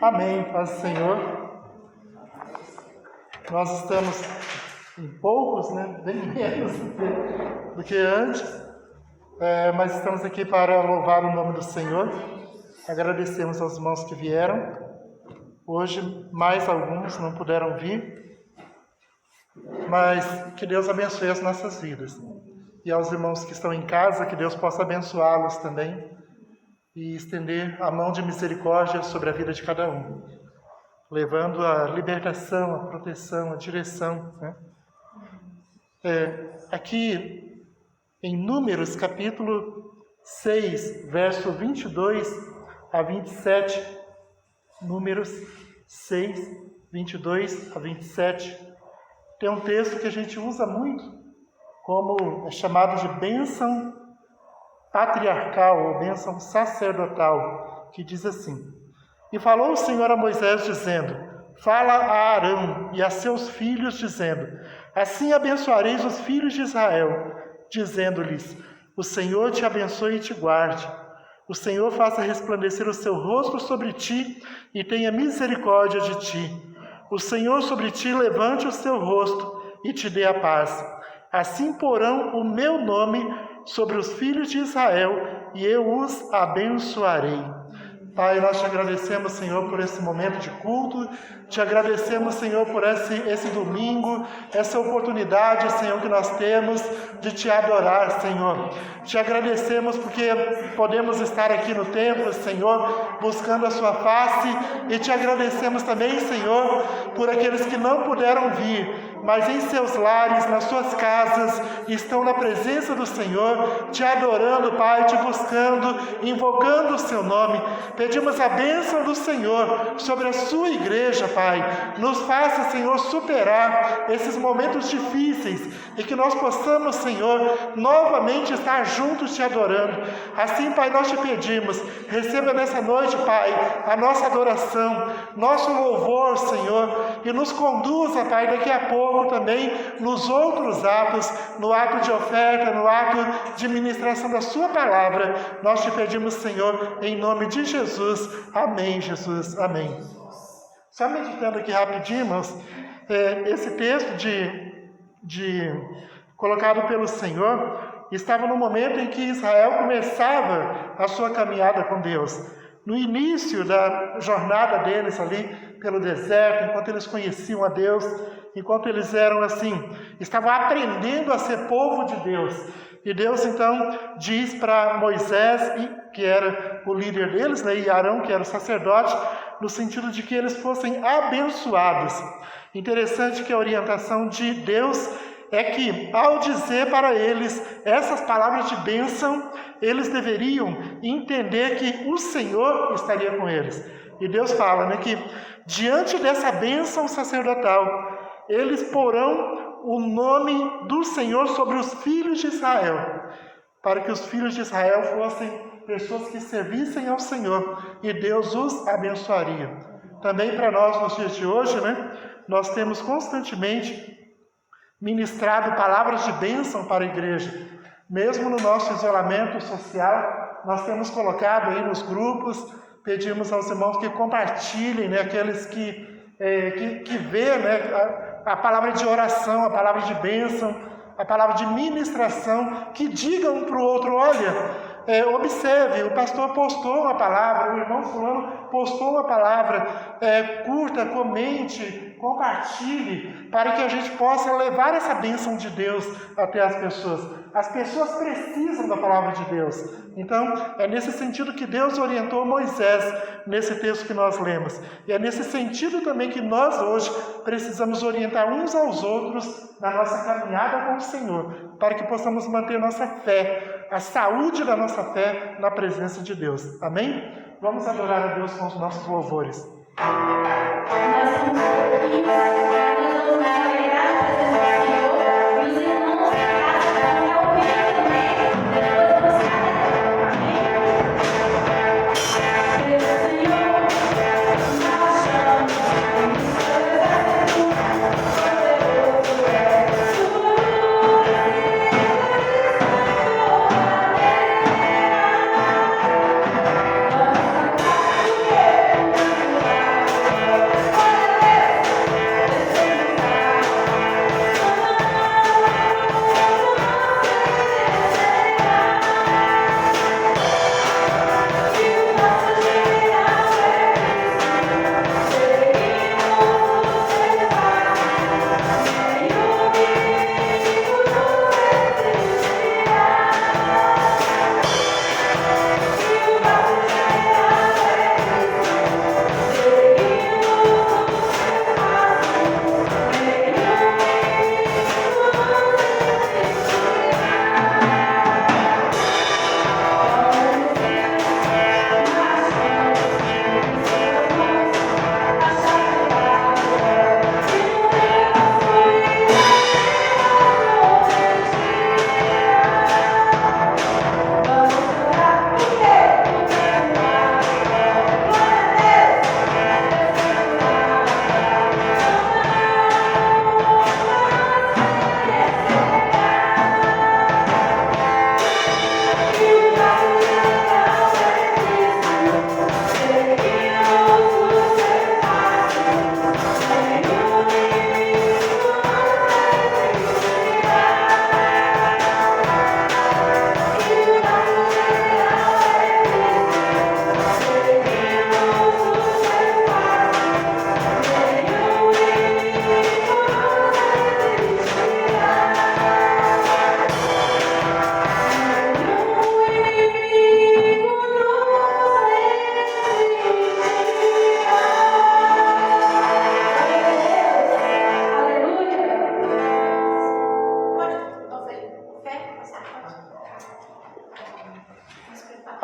Amém, paz do Senhor. Nós estamos em poucos, bem menos do que antes, mas estamos aqui para louvar o nome do Senhor. Agradecemos aos irmãos que vieram. Hoje, mais alguns não puderam vir, mas que Deus abençoe as nossas vidas. E aos irmãos que estão em casa, que Deus possa abençoá-los também e estender a mão de misericórdia sobre a vida de cada um, levando a libertação, a proteção, a direção. Aqui em Números, capítulo 6, verso 22 a 27, Números 6, 22 a 27, tem um texto que a gente usa muito, como é chamado de bênção patriarcal ou bênção sacerdotal, que diz assim: E falou o Senhor a Moisés, dizendo: Fala a Arão e a seus filhos, dizendo: Assim abençoareis os filhos de Israel, dizendo-lhes: O Senhor te abençoe e te guarde. O Senhor faça resplandecer o seu rosto sobre ti e tenha misericórdia de ti. O Senhor sobre ti levante o seu rosto e te dê a paz. Assim porão o meu nome sobre os filhos de Israel, e eu os abençoarei. Pai, nós te agradecemos, Senhor, por esse momento de culto, te agradecemos, Senhor, por esse domingo, essa oportunidade, Senhor, que nós temos de te adorar, Senhor. Te agradecemos porque podemos estar aqui no templo, Senhor, buscando a sua face, e te agradecemos também, Senhor, por aqueles que não puderam vir, mas em seus lares, nas suas casas, estão na presença do Senhor, te adorando, Pai, te buscando, invocando o seu nome. Pedimos a bênção do Senhor sobre a sua igreja, Pai. Nos faça, Senhor, superar esses momentos difíceis e que nós possamos, Senhor, novamente estar juntos te adorando. Assim, Pai, nós te pedimos, receba nessa noite, Pai, a nossa adoração, nosso louvor, Senhor, e nos conduza, Pai, daqui a pouco também nos outros atos, no ato de oferta, no ato de ministração da sua palavra. Nós te pedimos, Senhor, em nome de Jesus. Amém, Jesus. Amém. Só meditando aqui rapidinho, irmãos, esse texto colocado pelo Senhor estava no momento em que Israel começava a sua caminhada com Deus. No início da jornada deles ali, pelo deserto, enquanto eles conheciam a Deus, enquanto eles eram assim, estavam aprendendo a ser povo de Deus. E Deus então diz para Moisés, que era o líder deles, né, e Arão, que era o sacerdote, no sentido de que eles fossem abençoados. Interessante que a orientação de Deus é que, ao dizer para eles essas palavras de bênção, eles deveriam entender que o Senhor estaria com eles. E Deus fala, né, que diante dessa bênção sacerdotal, eles porão o nome do Senhor sobre os filhos de Israel, para que os filhos de Israel fossem pessoas que servissem ao Senhor, e Deus os abençoaria. Também para nós, nos dias de hoje, né, nós temos constantemente ministrado palavras de bênção para a igreja. Mesmo no nosso isolamento social, nós temos colocado aí nos grupos, pedimos aos irmãos que compartilhem, né, aqueles que vê, né, a palavra de oração, a palavra de bênção, a palavra de ministração, que digam um para o outro, olha, observe, o pastor postou uma palavra, o irmão fulano postou uma palavra, curta, comente, compartilhe, para que a gente possa levar essa bênção de Deus até as pessoas. As pessoas precisam da palavra de Deus. Então, é nesse sentido que Deus orientou Moisés nesse texto que nós lemos. E é nesse sentido também que nós hoje precisamos orientar uns aos outros na nossa caminhada com o Senhor, para que possamos manter nossa fé, a saúde da nossa fé na presença de Deus. Amém? Vamos adorar a Deus com os nossos louvores.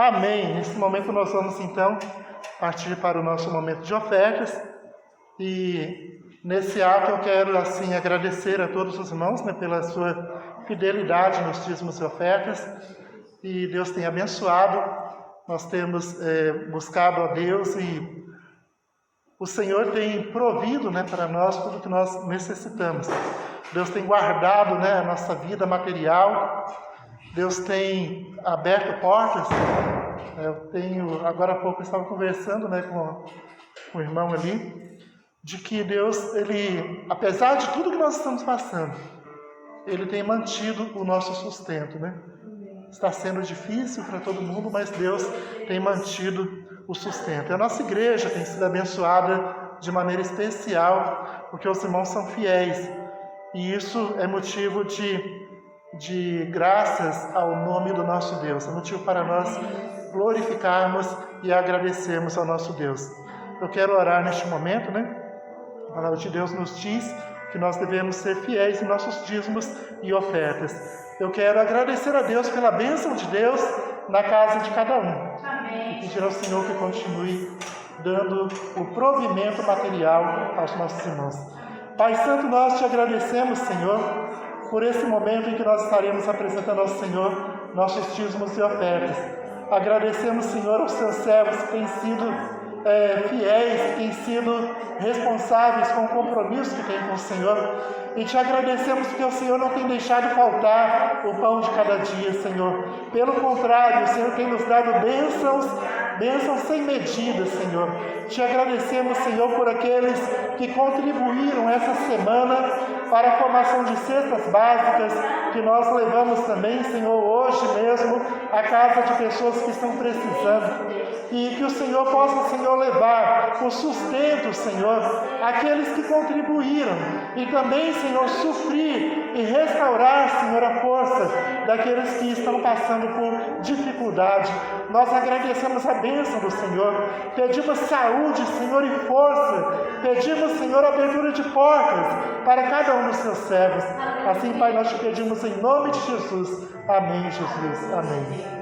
Amém. Nesse momento nós vamos então partir para o nosso momento de ofertas. E nesse ato eu quero assim agradecer a todos os irmãos, né, pela sua fidelidade nos dízimos e ofertas. E Deus tem abençoado. Nós temos buscado a Deus e o Senhor tem provido, né, para nós tudo o que nós necessitamos. Deus tem guardado, né, a nossa vida material. Deus tem aberto portas. Agora há pouco eu estava conversando, né, com o irmão ali, de que Deus, Ele, apesar de tudo que nós estamos passando, Ele tem mantido o nosso sustento, né? Está sendo difícil para todo mundo, mas Deus tem mantido o sustento. E a nossa igreja tem sido abençoada de maneira especial, porque os irmãos são fiéis. E isso é motivo de graças ao nome do nosso Deus. É motivo para nós glorificarmos e agradecermos ao nosso Deus. Eu quero orar neste momento, né? A palavra de Deus nos diz que nós devemos ser fiéis em nossos dízimos e ofertas. Eu quero agradecer a Deus pela bênção de Deus na casa de cada um. Amém. E pedir ao Senhor que continue dando o provimento material aos nossos irmãos. Pai Santo, nós te agradecemos, Senhor, por esse momento em que nós estaremos apresentando ao Senhor nossos dízimos e ofertas. Agradecemos, Senhor, aos seus servos que têm sido fiéis, que têm sido responsáveis com o compromisso que têm com o Senhor. E te agradecemos porque o Senhor não tem deixado faltar o pão de cada dia, Senhor. Pelo contrário, o Senhor tem nos dado bênçãos sem medida, Senhor. Te agradecemos, Senhor, por aqueles que contribuíram essa semana para a formação de cestas básicas, que nós levamos também, Senhor, hoje mesmo, à casa de pessoas que estão precisando. E que o Senhor possa, Senhor, levar o sustento, Senhor, àqueles que contribuíram. E também, Senhor, suprir e restaurar, Senhor, a força daqueles que estão passando por dificuldade. Nós agradecemos a bênção do Senhor. Pedimos saúde, Senhor, e força. Pedimos, Senhor, abertura de portas para cada um dos seus servos. Assim, Pai, nós te pedimos em nome de Jesus. Amém, Jesus. Amém.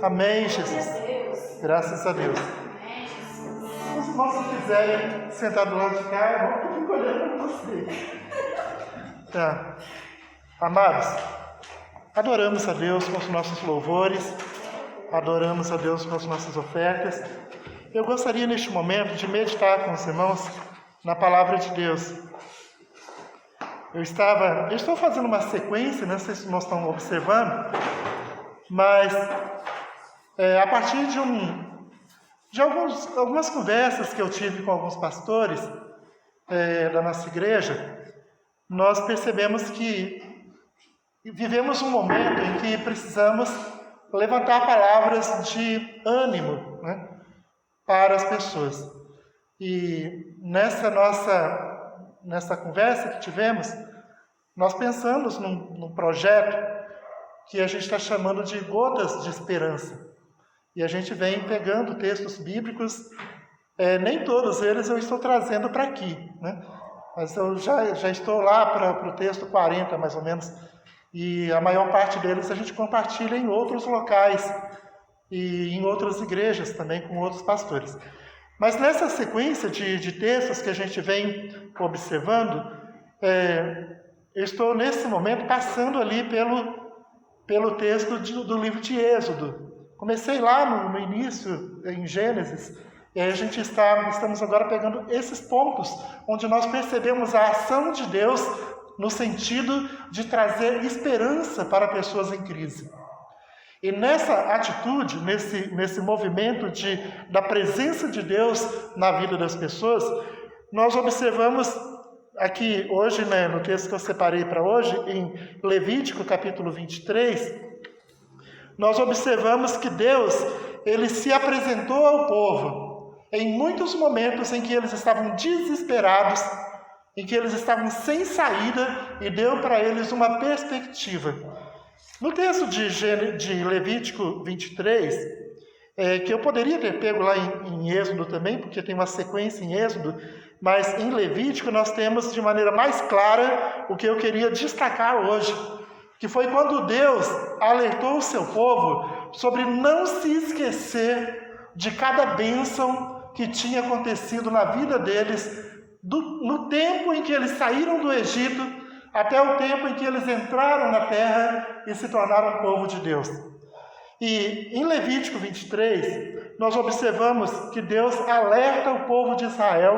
Amém, Jesus. Graças a Deus. Os irmãos que quiserem sentar do lado de cá, eu fico olhando para vocês. Tá. Amados, adoramos a Deus com os nossos louvores, adoramos a Deus com as nossas ofertas. Eu gostaria neste momento de meditar com os irmãos na palavra de Deus. Eu estou fazendo uma sequência, não sei se nós estamos observando, mas a partir de algumas conversas que eu tive com alguns pastores da nossa igreja, nós percebemos que vivemos um momento em que precisamos levantar palavras de ânimo, né, para as pessoas. E nessa conversa que tivemos, nós pensamos num projeto que a gente está chamando de Gotas de Esperança. E a gente vem pegando textos bíblicos, nem todos eles eu estou trazendo para aqui, né? Mas eu já estou lá para o texto 40, mais ou menos, e a maior parte deles a gente compartilha em outros locais e em outras igrejas também, com outros pastores. Mas nessa sequência de textos que a gente vem observando, eu estou nesse momento passando ali pelo texto do livro de Êxodo. Comecei lá no início, em Gênesis, e aí estamos agora pegando esses pontos, onde nós percebemos a ação de Deus no sentido de trazer esperança para pessoas em crise. E nessa atitude, nesse movimento da presença de Deus na vida das pessoas, nós observamos aqui hoje, né, no texto que eu separei para hoje, em Levítico capítulo 23, nós observamos que Deus, ele se apresentou ao povo em muitos momentos em que eles estavam desesperados, em que eles estavam sem saída, e deu para eles uma perspectiva. No texto de Levítico 23, que eu poderia ter pego lá em Êxodo também, porque tem uma sequência em Êxodo, mas em Levítico nós temos de maneira mais clara o que eu queria destacar hoje, que foi quando Deus alertou o seu povo sobre não se esquecer de cada bênção que tinha acontecido na vida deles, no tempo em que eles saíram do Egito, até o tempo em que eles entraram na terra e se tornaram povo de Deus. E em Levítico 23, nós observamos que Deus alerta o povo de Israel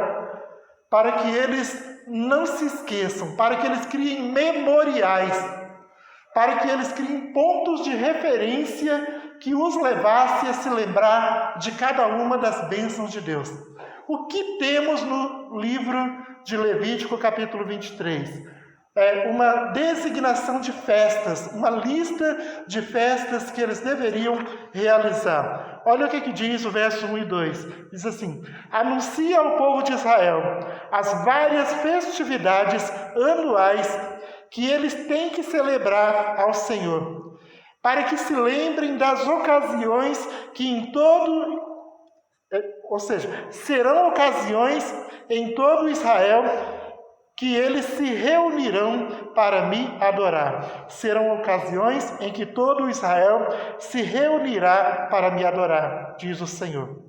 para que eles não se esqueçam, para que eles criem memoriais, para que eles criem pontos de referência que os levasse a se lembrar de cada uma das bênçãos de Deus. O que temos no livro de Levítico, capítulo 23? Uma designação de festas, uma lista de festas que eles deveriam realizar. Olha o que diz o verso 1 e 2. Diz assim: anuncia ao povo de Israel as várias festividades anuais que eles têm que celebrar ao Senhor, para que se lembrem das ocasiões que serão ocasiões em todo Israel que eles se reunirão para me adorar. Serão ocasiões em que todo Israel se reunirá para me adorar, diz o Senhor.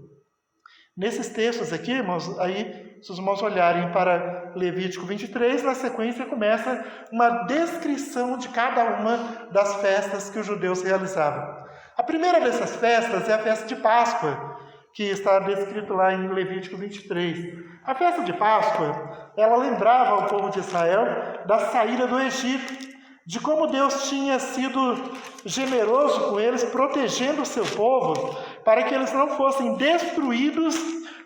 Nesses textos aqui, irmãos, aí, se os irmãos olharem para Levítico 23, na sequência começa uma descrição de cada uma das festas que os judeus realizavam. A primeira dessas festas é a festa de Páscoa, que está descrito lá em Levítico 23. A festa de Páscoa, ela lembrava ao povo de Israel da saída do Egito, de como Deus tinha sido generoso com eles, protegendo o seu povo, para que eles não fossem destruídos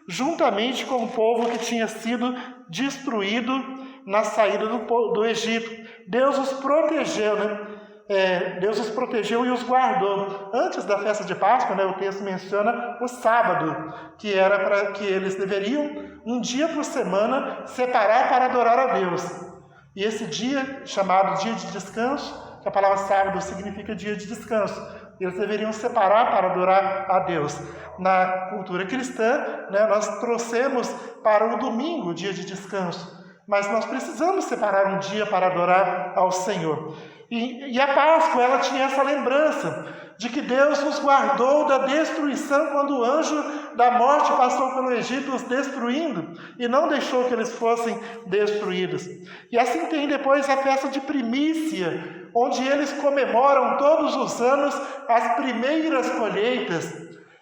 juntamente com o povo que tinha sido destruído na saída do Egito. Deus os protegeu, né? Deus os protegeu e os guardou. Antes da festa de Páscoa, né, o texto menciona o sábado, que era para que eles deveriam, um dia por semana, separar para adorar a Deus. E esse dia, chamado dia de descanso, que a palavra sábado significa dia de descanso, eles deveriam separar para adorar a Deus. Na cultura cristã, né, nós trouxemos para o domingo, dia de descanso, mas nós precisamos separar um dia para adorar ao Senhor. E a Páscoa, ela tinha essa lembrança de que Deus nos guardou da destruição quando o anjo da morte passou pelo Egito, os destruindo, e não deixou que eles fossem destruídos. E assim tem depois a festa de primícia, onde eles comemoram todos os anos as primeiras colheitas.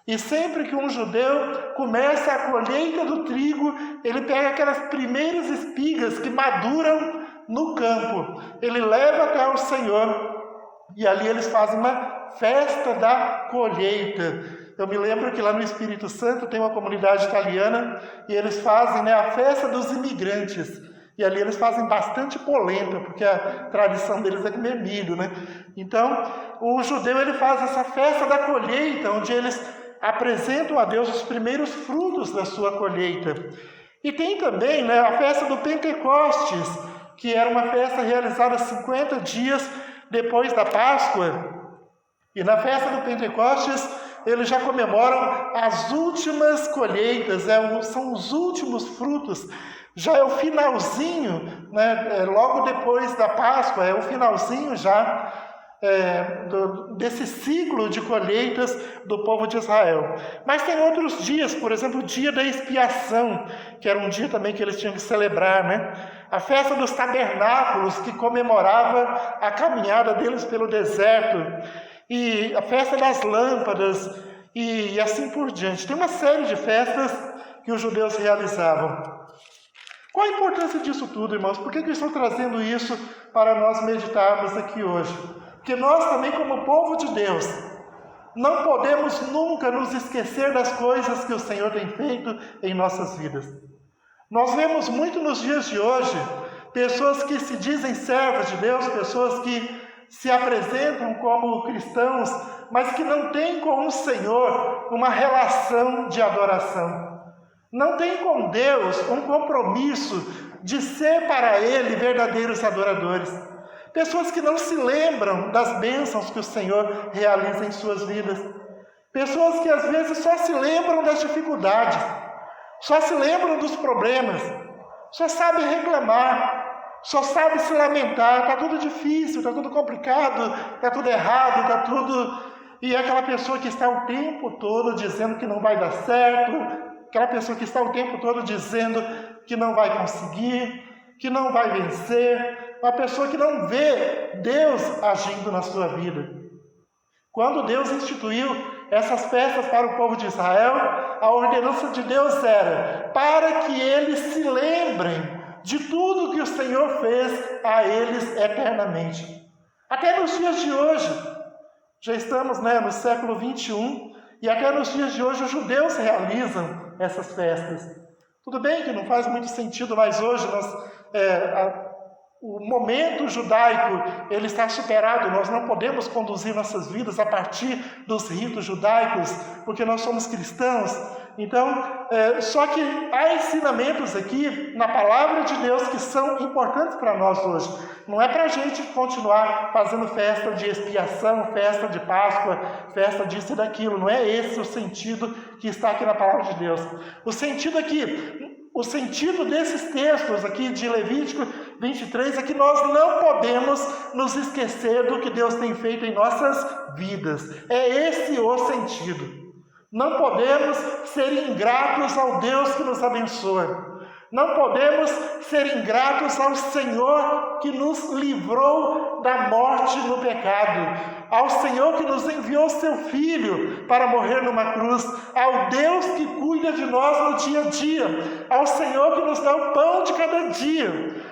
E sempre que um judeu começa a colheita do trigo, ele pega aquelas primeiras espigas que maduram no campo, ele leva até o Senhor, e ali eles fazem uma festa da colheita. Eu me lembro que lá no Espírito Santo tem uma comunidade italiana, e eles fazem a festa dos imigrantes, e ali eles fazem bastante polenta, porque a tradição deles é comer milho, né? Então, o judeu ele faz essa festa da colheita, onde eles apresentam a Deus os primeiros frutos da sua colheita. E tem também a festa do Pentecostes, que era uma festa realizada 50 dias depois da Páscoa. E na festa do Pentecostes, eles já comemoram as últimas colheitas, são os últimos frutos. Já é o finalzinho, logo depois da Páscoa, é o finalzinho já desse ciclo de colheitas do povo de Israel. Mas tem outros dias, por exemplo, o dia da expiação, que era um dia também que eles tinham que celebrar, A festa dos tabernáculos, que comemorava a caminhada deles pelo deserto, e a festa das lâmpadas, e assim por diante. Tem uma série de festas que os judeus realizavam. Qual a importância disso tudo, irmãos? Por que eu estou trazendo isso para nós meditarmos aqui hoje? Porque nós também, como povo de Deus, não podemos nunca nos esquecer das coisas que o Senhor tem feito em nossas vidas. Nós vemos muito nos dias de hoje pessoas que se dizem servas de Deus, pessoas que se apresentam como cristãos, mas que não têm com o Senhor uma relação de adoração. Não têm com Deus um compromisso de ser para Ele verdadeiros adoradores. Pessoas que não se lembram das bênçãos que o Senhor realiza em suas vidas. Pessoas que às vezes só se lembram das dificuldades, só se lembram dos problemas, só sabem reclamar, só sabem se lamentar. Está tudo difícil, está tudo complicado, está tudo errado, está tudo... E é aquela pessoa que está o tempo todo dizendo que não vai dar certo, aquela pessoa que está o tempo todo dizendo que não vai conseguir, que não vai vencer, uma pessoa que não vê Deus agindo na sua vida. Quando Deus instituiu essas festas para o povo de Israel, a ordenança de Deus era para que eles se lembrem de tudo que o Senhor fez a eles eternamente. Até nos dias de hoje, já estamos no século 21, e até nos dias de hoje os judeus realizam essas festas. Tudo bem que não faz muito sentido, mas hoje o momento judaico ele está superado. Nós não podemos conduzir nossas vidas a partir dos ritos judaicos, porque nós somos cristãos. Então, só que há ensinamentos aqui na palavra de Deus que são importantes para nós hoje. Não é para a gente continuar fazendo festa de expiação, festa de Páscoa, festa disso e daquilo. Não é esse o sentido que está aqui na palavra de Deus. O sentido desses textos aqui de Levítico 23 é que nós não podemos nos esquecer do que Deus tem feito em nossas vidas. É esse o sentido. Não podemos ser ingratos ao Deus que nos abençoa. Não podemos ser ingratos ao Senhor que nos livrou da morte no pecado, ao Senhor que nos enviou seu Filho para morrer numa cruz, ao Deus que cuida de nós no dia a dia, ao Senhor que nos dá o pão de cada dia,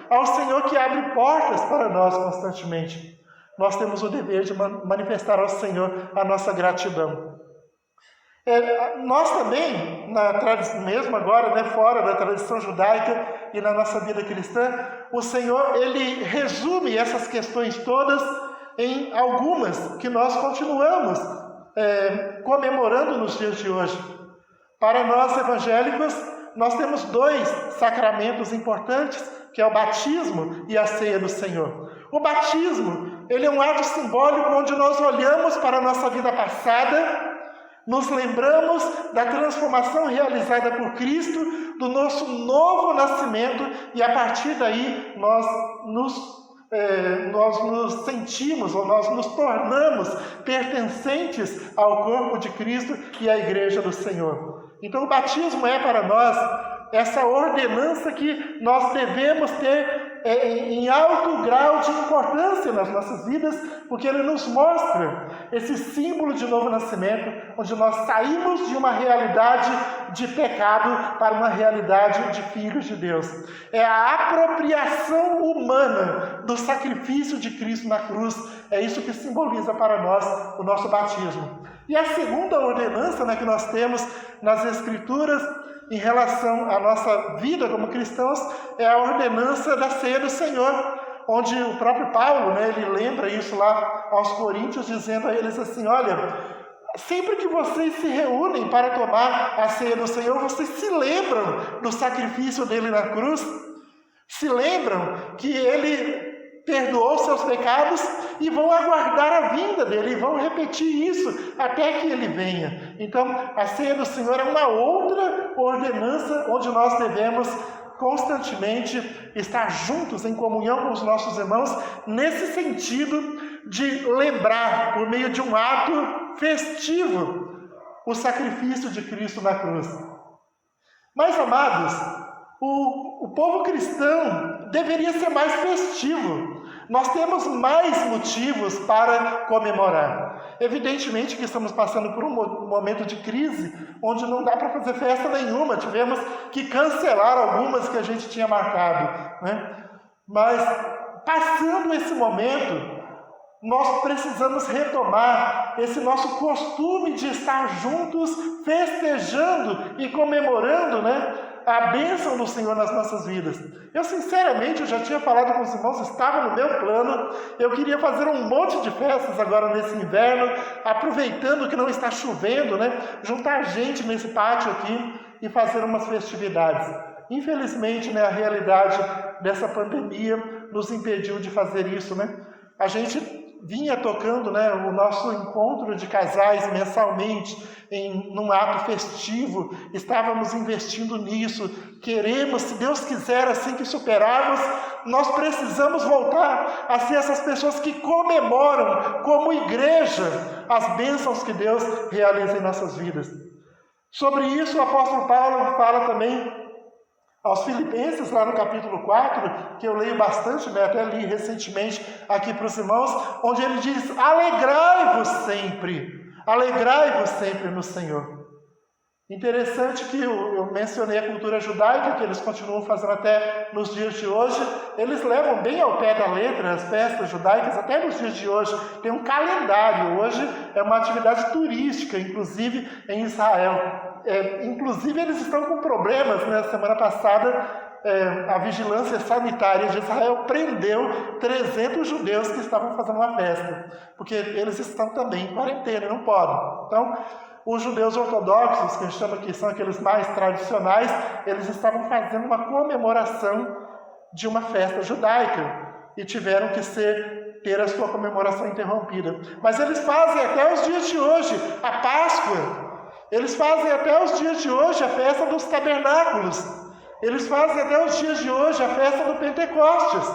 ao Senhor que abre portas para nós constantemente. Nós temos o dever de manifestar ao Senhor a nossa gratidão. Nós também, mesmo agora, fora da tradição judaica e na nossa vida cristã, o Senhor, Ele resume essas questões todas em algumas que nós continuamos comemorando nos dias de hoje. Para nós evangélicos, nós temos 2 sacramentos importantes, que é o batismo e a ceia do Senhor. O batismo, ele é um ato simbólico onde nós olhamos para a nossa vida passada, nos lembramos da transformação realizada por Cristo, do nosso novo nascimento, e a partir daí nós nos nós nos sentimos ou nós nos tornamos pertencentes ao corpo de Cristo e à igreja do Senhor. Então o batismo é para nós essa ordenança que nós devemos ter em alto grau de importância nas nossas vidas, porque ele nos mostra esse símbolo de novo nascimento, onde nós saímos de uma realidade de pecado para uma realidade de filhos de Deus. É a apropriação humana do sacrifício de Cristo na cruz. É isso que simboliza para nós o nosso batismo. E a segunda ordenança, que nós temos nas Escrituras em relação à nossa vida como cristãos é a ordenança da ceia do Senhor, onde o próprio Paulo, ele lembra isso lá aos Coríntios, dizendo a eles assim: olha, sempre que vocês se reúnem para tomar a ceia do Senhor, vocês se lembram do sacrifício dele na cruz, se lembram que ele perdoou seus pecados e vão aguardar a vinda dele, e vão repetir isso até que ele venha. Então, a ceia do Senhor é uma outra ordenança onde nós devemos constantemente estar juntos em comunhão com os nossos irmãos, nesse sentido de lembrar, por meio de um ato festivo, o sacrifício de Cristo na cruz. Mas, amados, o povo cristão deveria ser mais festivo. Nós temos mais motivos para comemorar. Evidentemente que estamos passando por um momento de crise, onde não dá para fazer festa nenhuma. Tivemos que cancelar algumas que a gente tinha marcado, Mas, passando esse momento, nós precisamos retomar esse nosso costume de estar juntos, festejando e comemorando, a bênção do Senhor nas nossas vidas. Eu já tinha falado com os irmãos, estava no meu plano, eu queria fazer um monte de festas agora nesse inverno, aproveitando que não está chovendo, juntar gente nesse pátio aqui e fazer umas festividades. Infelizmente, a realidade dessa pandemia nos impediu de fazer isso, A gente vinha tocando o nosso encontro de casais mensalmente num ato festivo, estávamos investindo nisso, queremos, se Deus quiser, assim que superarmos, nós precisamos voltar a ser essas pessoas que comemoram como igreja as bênçãos que Deus realiza em nossas vidas. Sobre isso o apóstolo Paulo fala também aos Filipenses, lá no capítulo 4, que eu leio bastante, até li recentemente aqui para os irmãos, onde ele diz: alegrai-vos sempre no Senhor. Interessante que eu mencionei a cultura judaica, que eles continuam fazendo até nos dias de hoje. Eles levam bem ao pé da letra as festas judaicas até nos dias de hoje. Tem um calendário, hoje é uma atividade turística, inclusive em Israel. Inclusive eles estão com problemas, Na semana passada, a vigilância sanitária de Israel prendeu 300 judeus que estavam fazendo uma festa, porque eles estão também em quarentena, não podem. Então, os judeus ortodoxos, que a gente chama que são aqueles mais tradicionais, eles estavam fazendo uma comemoração de uma festa judaica e tiveram que ter a sua comemoração interrompida. Mas eles fazem até os dias de hoje a Páscoa. Eles fazem até os dias de hoje a festa dos tabernáculos. Eles fazem até os dias de hoje a festa do Pentecostes.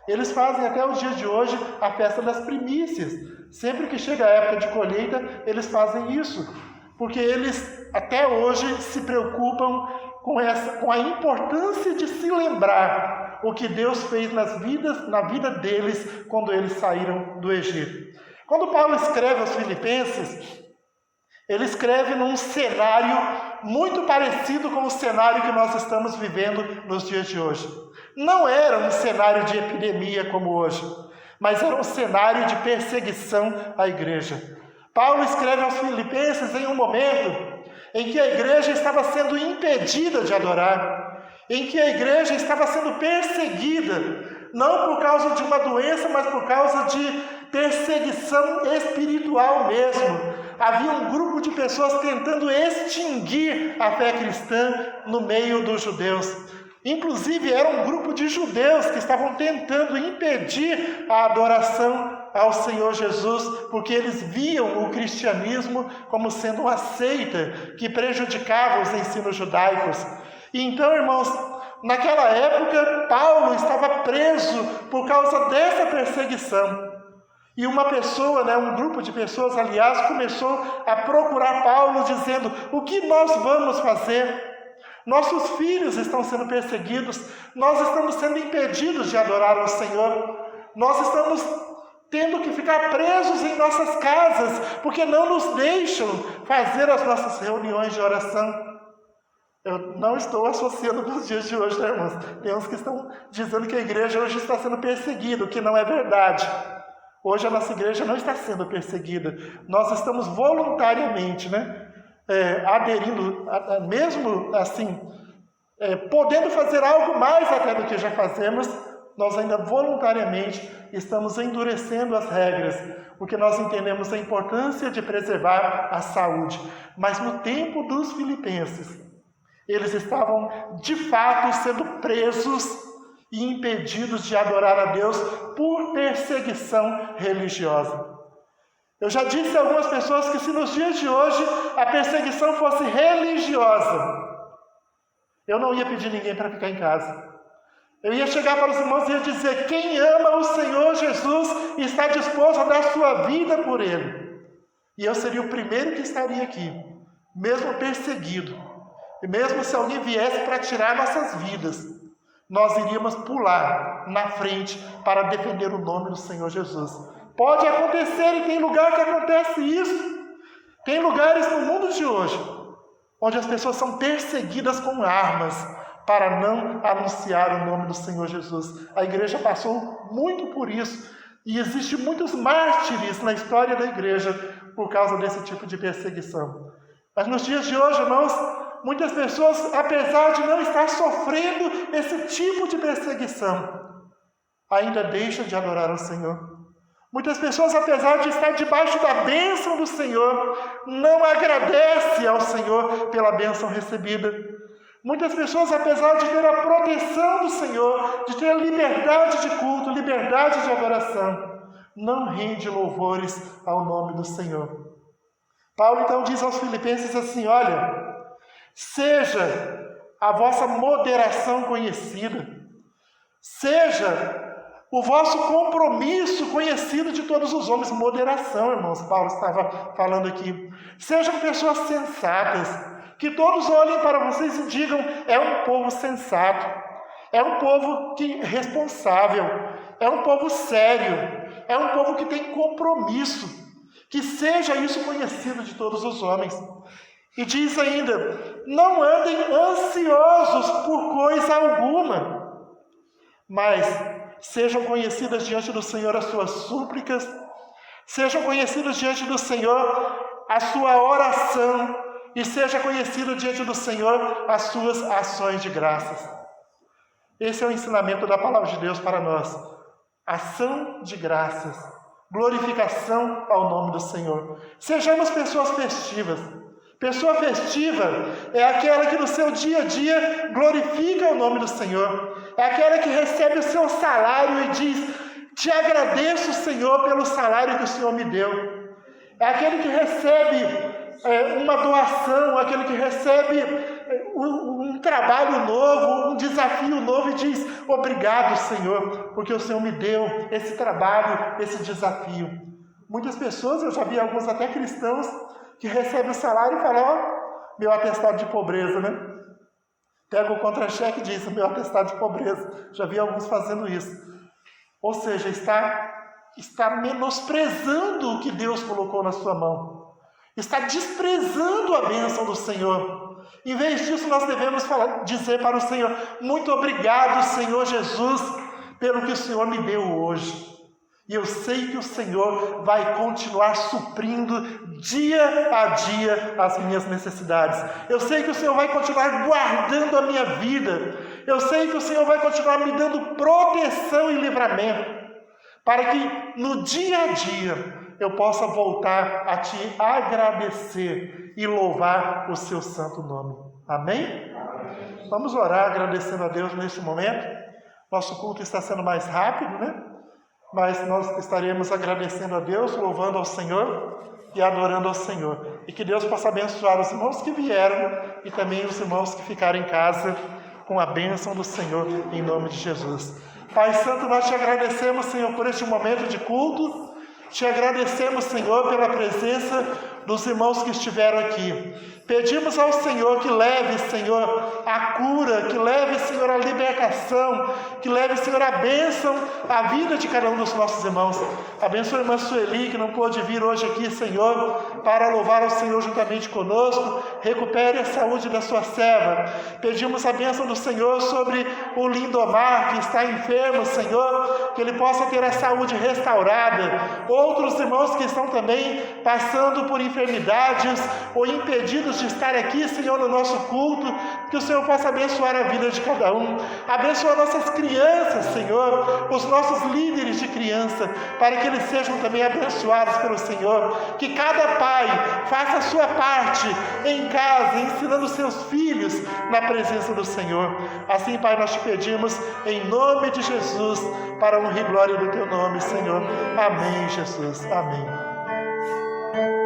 Eles fazem até os dias de hoje a festa das primícias. Sempre que chega a época de colheita, eles fazem isso. Porque eles até hoje se preocupam com a importância de se lembrar o que Deus fez na vida deles quando eles saíram do Egito. Quando Paulo escreve aos Filipenses, ele escreve num cenário muito parecido com o cenário que nós estamos vivendo nos dias de hoje. Não era um cenário de epidemia como hoje, mas era um cenário de perseguição à igreja. Paulo escreve aos Filipenses em um momento em que a igreja estava sendo impedida de adorar, em que a igreja estava sendo perseguida, não por causa de uma doença, mas por causa de perseguição espiritual mesmo. Havia um grupo de pessoas tentando extinguir a fé cristã no meio dos judeus. Inclusive, era um grupo de judeus que estavam tentando impedir a adoração ao Senhor Jesus, porque eles viam o cristianismo como sendo uma seita que prejudicava os ensinos judaicos. E então, irmãos, Naquela época, Paulo estava preso por causa dessa perseguição. E uma pessoa, um grupo de pessoas, aliás, começou a procurar Paulo, dizendo: o que nós vamos fazer? Nossos filhos estão sendo perseguidos, nós estamos sendo impedidos de adorar ao Senhor, nós estamos tendo que ficar presos em nossas casas, porque não nos deixam fazer as nossas reuniões de oração. Eu não estou associando com os dias de hoje, irmãos? Tem uns que estão dizendo que a igreja hoje está sendo perseguida, o que não é verdade. Hoje a nossa igreja não está sendo perseguida. Nós estamos voluntariamente, aderindo, mesmo assim, podendo fazer algo mais até do que já fazemos, nós ainda voluntariamente estamos endurecendo as regras, porque nós entendemos a importância de preservar a saúde. Mas no tempo dos filipenses, eles estavam de fato sendo presos e impedidos de adorar a Deus por perseguição religiosa. Eu já disse a algumas pessoas que se nos dias de hoje a perseguição fosse religiosa, eu não ia pedir ninguém para ficar em casa. Eu ia chegar para os irmãos e ia dizer: quem ama o Senhor Jesus está disposto a dar sua vida por Ele. E eu seria o primeiro que estaria aqui, mesmo perseguido. E mesmo se alguém viesse para tirar nossas vidas, nós iríamos pular na frente para defender o nome do Senhor Jesus. Pode acontecer, e tem lugar que acontece isso. Tem lugares no mundo de hoje onde as pessoas são perseguidas com armas para não anunciar o nome do Senhor Jesus. A igreja passou muito por isso, e existem muitos mártires na história da igreja por causa desse tipo de perseguição. Mas nos dias de hoje, irmãos, muitas pessoas, apesar de não estar sofrendo esse tipo de perseguição, ainda deixam de adorar ao Senhor. Muitas pessoas, apesar de estar debaixo da bênção do Senhor, não agradecem ao Senhor pela bênção recebida. Muitas pessoas, apesar de ter a proteção do Senhor, de ter a liberdade de culto, liberdade de adoração, não rende louvores ao nome do Senhor. Paulo então diz aos filipenses assim: olha, seja a vossa moderação conhecida, seja o vosso compromisso conhecido de todos os homens. Moderação, irmãos, Paulo estava falando aqui. Sejam pessoas sensatas, que todos olhem para vocês e digam: é um povo sensato, é um povo responsável, é um povo sério, é um povo que tem compromisso. Que seja isso conhecido de todos os homens. E diz ainda: não andem ansiosos por coisa alguma, mas sejam conhecidas diante do Senhor as suas súplicas, sejam conhecidas diante do Senhor a sua oração, e seja conhecido diante do Senhor as suas ações de graças. Esse é o ensinamento da palavra de Deus para nós. Ação de graças, glorificação ao nome do Senhor. Sejamos pessoas festivas. Pessoa festiva é aquela que no seu dia a dia glorifica o nome do Senhor. É aquela que recebe o seu salário e diz: te agradeço, Senhor, pelo salário que o Senhor me deu. É aquele que recebe uma doação, aquele que recebe um trabalho novo, um desafio novo e diz: obrigado, Senhor, porque o Senhor me deu esse trabalho, esse desafio. Muitas pessoas, eu já vi alguns até cristãos, que recebem o salário e falam: ó, meu atestado de pobreza, Pega o contra-cheque e diz: meu atestado de pobreza. Já vi alguns fazendo isso. Ou seja, está menosprezando o que Deus colocou na sua mão. Está desprezando a bênção do Senhor. Em vez disso, nós devemos dizer para o Senhor: muito obrigado, Senhor Jesus, pelo que o Senhor me deu hoje. E eu sei que o Senhor vai continuar suprindo dia a dia as minhas necessidades. Eu sei que o Senhor vai continuar guardando a minha vida. Eu sei que o Senhor vai continuar me dando proteção e livramento, para que no dia a dia eu possa voltar a te agradecer e louvar o seu santo nome. Amém? Amém. Vamos orar agradecendo a Deus neste momento. Nosso culto está sendo mais rápido, Mas nós estaremos agradecendo a Deus, louvando ao Senhor e adorando ao Senhor. E que Deus possa abençoar os irmãos que vieram e também os irmãos que ficaram em casa com a bênção do Senhor, em nome de Jesus. Pai Santo, nós te agradecemos, Senhor, por este momento de culto. Te agradecemos, Senhor, pela presença dos irmãos que estiveram aqui. Pedimos ao Senhor que leve, Senhor, a cura, que leve, Senhor, a libertação, que leve, Senhor, a bênção à vida de cada um dos nossos irmãos. Abençoa a irmã Sueli, que não pôde vir hoje aqui, Senhor, para louvar ao Senhor juntamente conosco. Recupere a saúde da sua serva. Pedimos a bênção do Senhor sobre o Lindomar, que está enfermo, Senhor, que ele possa ter a saúde restaurada. Outros irmãos que estão também passando por enfermidades ou impedidos de estar aqui, Senhor, no nosso culto, que o Senhor possa abençoar a vida de cada um. Abençoa nossas crianças, Senhor, os nossos líderes de criança, para que eles sejam também abençoados pelo Senhor. Que cada pai faça a sua parte em casa, ensinando seus filhos na presença do Senhor. Assim, Pai, nós te pedimos em nome de Jesus, para a honra e glória do teu nome, Senhor. Amém, Jesus. Amém.